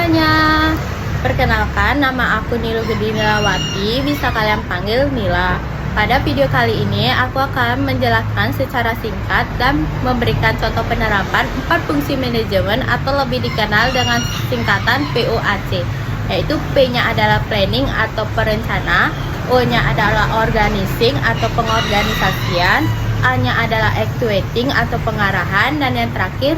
semuanya, perkenalkan nama aku Nilu Gedinilawati, bisa kalian panggil Nila. Pada video kali ini aku akan menjelaskan secara singkat dan memberikan contoh penerapan 4 fungsi manajemen atau lebih dikenal dengan singkatan POAC, yaitu P-nya adalah planning atau perencana, O-nya adalah organizing atau pengorganisasian, A-nya adalah actuating atau pengarahan, dan yang terakhir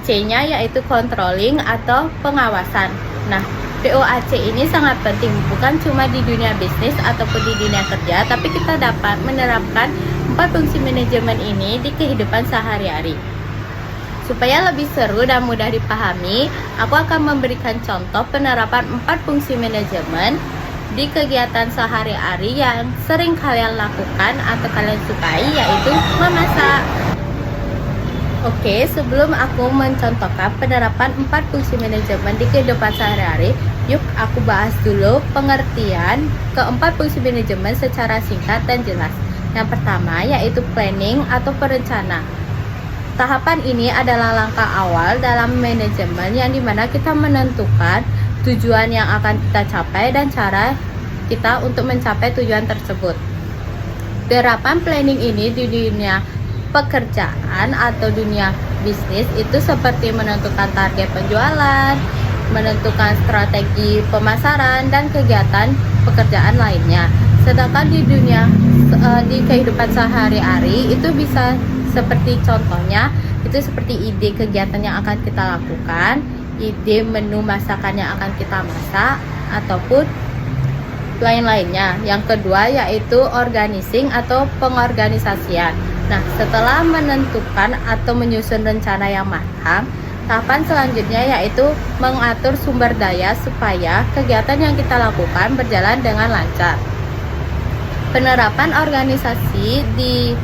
C-nya yaitu controlling atau pengawasan. Nah, POAC ini sangat penting bukan cuma di dunia bisnis ataupun di dunia kerja, tapi kita dapat menerapkan 4 fungsi manajemen ini di kehidupan sehari-hari. Supaya lebih seru dan mudah dipahami, aku akan memberikan contoh penerapan 4 fungsi manajemen di kegiatan sehari-hari yang sering kalian lakukan atau kalian sukai, yaitu memasak. Oke, sebelum aku mencontohkan penerapan 4 fungsi manajemen di kehidupan sehari-hari, yuk aku bahas dulu pengertian keempat fungsi manajemen secara singkat dan jelas. Yang pertama yaitu planning atau perencana. Tahapan ini adalah langkah awal dalam manajemen yang dimana kita menentukan tujuan yang akan kita capai dan cara kita untuk mencapai tujuan tersebut. Terapan planning ini di dunia pekerjaan atau dunia bisnis itu seperti menentukan target penjualan, menentukan strategi pemasaran dan kegiatan pekerjaan lainnya. Sedangkan di dunia di kehidupan sehari-hari itu bisa seperti contohnya itu seperti ide kegiatan yang akan kita lakukan, ide menu masakan yang akan kita masak ataupun lain-lainnya. Yang kedua yaitu organizing atau pengorganisasian. Nah, setelah menentukan atau menyusun rencana yang matang, tahapan selanjutnya yaitu mengatur sumber daya supaya kegiatan yang kita lakukan berjalan dengan lancar. Penerapan organisasi di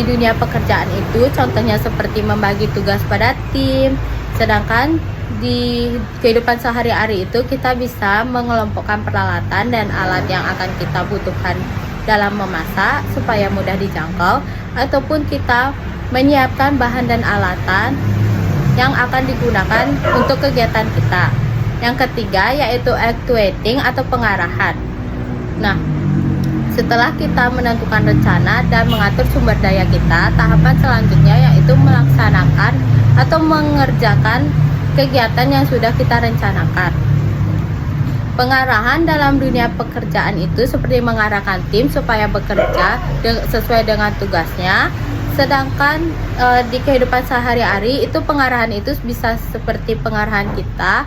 dunia pekerjaan itu contohnya seperti membagi tugas pada tim, sedangkan di kehidupan sehari-hari itu kita bisa mengelompokkan peralatan dan alat yang akan kita butuhkan dalam memasak supaya mudah dijangkau, ataupun kita menyiapkan bahan dan alatan yang akan digunakan untuk kegiatan kita. Yang ketiga yaitu actuating atau pengarahan. Nah, setelah kita menentukan rencana dan mengatur sumber daya kita, tahapan selanjutnya yaitu melaksanakan atau mengerjakan kegiatan yang sudah kita rencanakan. Pengarahan dalam dunia pekerjaan itu seperti mengarahkan tim supaya bekerja sesuai dengan tugasnya. Sedangkan di kehidupan sehari-hari itu pengarahan itu bisa seperti pengarahan kita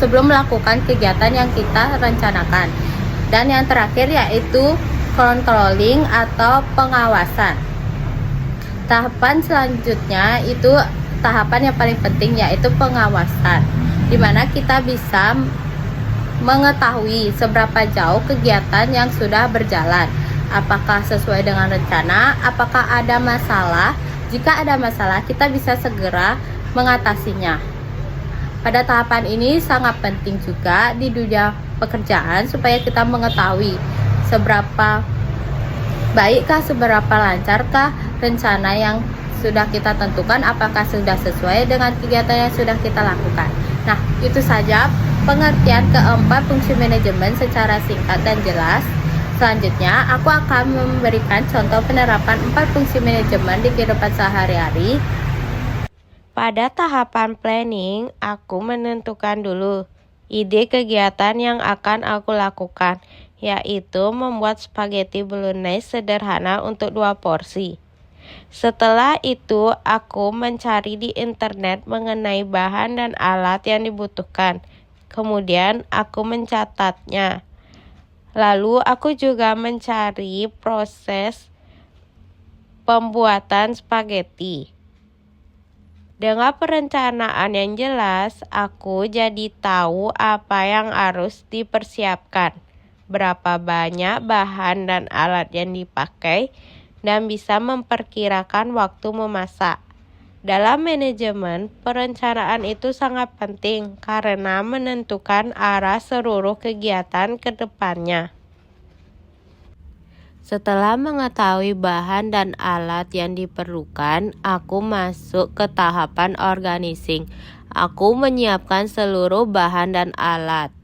sebelum melakukan kegiatan yang kita rencanakan. Dan yang terakhir yaitu controlling atau pengawasan. Tahapan selanjutnya itu tahapan yang paling penting yaitu pengawasan, di mana kita bisa mengetahui seberapa jauh kegiatan yang sudah berjalan, apakah sesuai dengan rencana, apakah ada masalah. Jika ada masalah, kita bisa segera mengatasinya. Pada tahapan ini sangat penting juga di dunia pekerjaan supaya kita mengetahui seberapa baikkah, seberapa lancarkah rencana yang sudah kita tentukan, apakah sudah sesuai dengan kegiatan yang sudah kita lakukan. Nah, itu saja pengertian keempat fungsi manajemen secara singkat dan jelas. Selanjutnya, aku akan memberikan contoh penerapan 4 fungsi manajemen di kehidupan sehari-hari. Pada tahapan planning, aku menentukan dulu ide kegiatan yang akan aku lakukan, yaitu membuat spaghetti bolognese sederhana untuk 2 porsi. Setelah itu, aku mencari di internet mengenai bahan dan alat yang dibutuhkan. Kemudian, aku mencatatnya. Lalu, aku juga mencari proses pembuatan spaghetti. Dengan perencanaan yang jelas, aku jadi tahu apa yang harus dipersiapkan, berapa banyak bahan dan alat yang dipakai, dan bisa memperkirakan waktu memasak. Dalam manajemen, perencanaan itu sangat penting karena menentukan arah seluruh kegiatan ke depannya. Setelah mengetahui bahan dan alat yang diperlukan, aku masuk ke tahapan organizing. Aku menyiapkan seluruh bahan dan alat.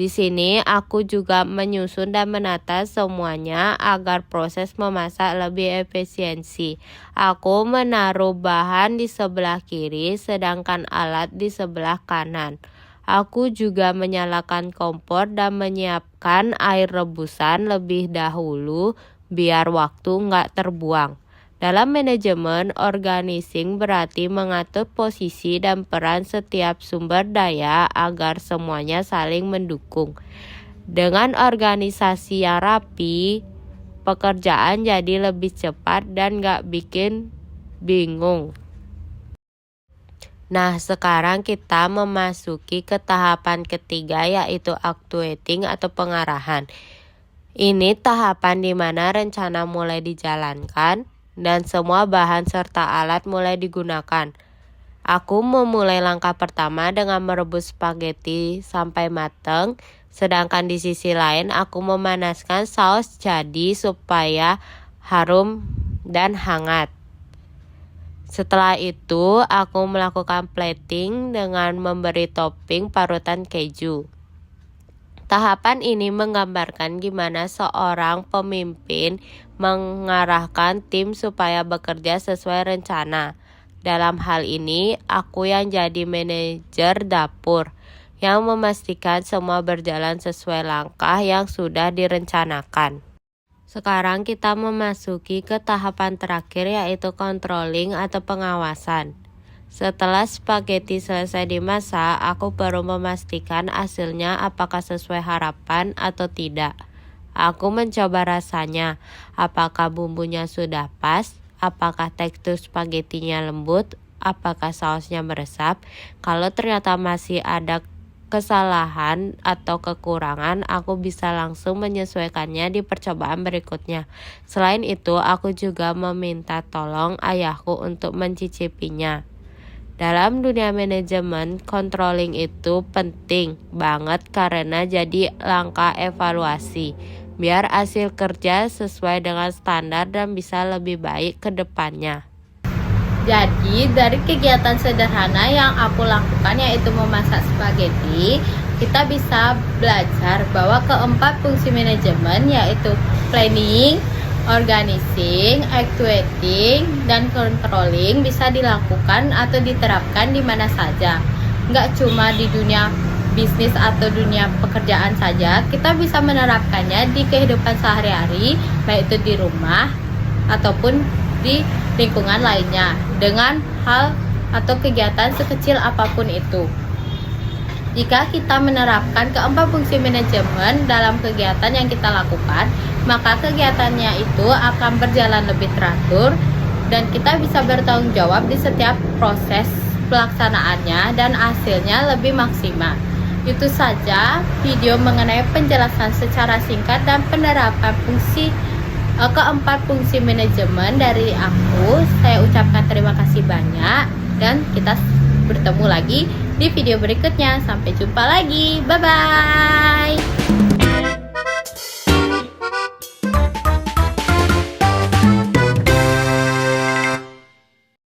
Di sini aku juga menyusun dan menata semuanya agar proses memasak lebih efisiensi. Aku menaruh bahan di sebelah kiri sedangkan alat di sebelah kanan. Aku juga menyalakan kompor dan menyiapkan air rebusan lebih dahulu biar waktu nggak terbuang. Dalam manajemen organizing berarti mengatur posisi dan peran setiap sumber daya agar semuanya saling mendukung. Dengan organisasi yang rapi, pekerjaan jadi lebih cepat dan gak bikin bingung. Nah, sekarang kita memasuki ke tahapan ketiga yaitu actuating atau pengarahan. Ini tahapan di mana rencana mulai dijalankan dan semua bahan serta alat mulai digunakan. Aku memulai langkah pertama dengan merebus spaghetti sampai matang, sedangkan di sisi lain aku memanaskan saus jadi supaya harum dan hangat. Setelah itu, aku melakukan plating dengan memberi topping parutan keju. Tahapan ini menggambarkan gimana seorang pemimpin mengarahkan tim supaya bekerja sesuai rencana. Dalam hal ini, aku yang jadi manajer dapur, yang memastikan semua berjalan sesuai langkah yang sudah direncanakan. Sekarang kita memasuki ke tahapan terakhir yaitu controlling atau pengawasan. Setelah spaghetti selesai dimasak, aku baru memastikan hasilnya apakah sesuai harapan atau tidak. Aku mencoba rasanya, apakah bumbunya sudah pas, apakah tekstur spagettinya lembut, apakah sausnya meresap. Kalau ternyata masih ada kesalahan atau kekurangan, aku bisa langsung menyesuaikannya di percobaan berikutnya. Selain itu, aku juga meminta tolong ayahku untuk mencicipinya. Dalam dunia manajemen, controlling itu penting banget karena jadi langkah evaluasi, biar hasil kerja sesuai dengan standar dan bisa lebih baik ke depannya. Jadi dari kegiatan sederhana yang aku lakukan yaitu memasak spaghetti, kita bisa belajar bahwa keempat fungsi manajemen yaitu planning, organizing, actuating, dan controlling bisa dilakukan atau diterapkan di mana saja. Nggak cuma di dunia bisnis atau dunia pekerjaan saja, kita bisa menerapkannya di kehidupan sehari-hari, baik itu di rumah ataupun di lingkungan lainnya dengan hal atau kegiatan sekecil apapun itu. Jika kita menerapkan keempat fungsi manajemen dalam kegiatan yang kita lakukan, maka kegiatannya itu akan berjalan lebih teratur dan kita bisa bertanggung jawab di setiap proses pelaksanaannya dan hasilnya lebih maksimal. Itu saja video mengenai penjelasan secara singkat dan penerapan keempat fungsi manajemen dari aku. Saya ucapkan terima kasih banyak dan kita bertemu lagi di video berikutnya. Sampai jumpa lagi. Bye bye.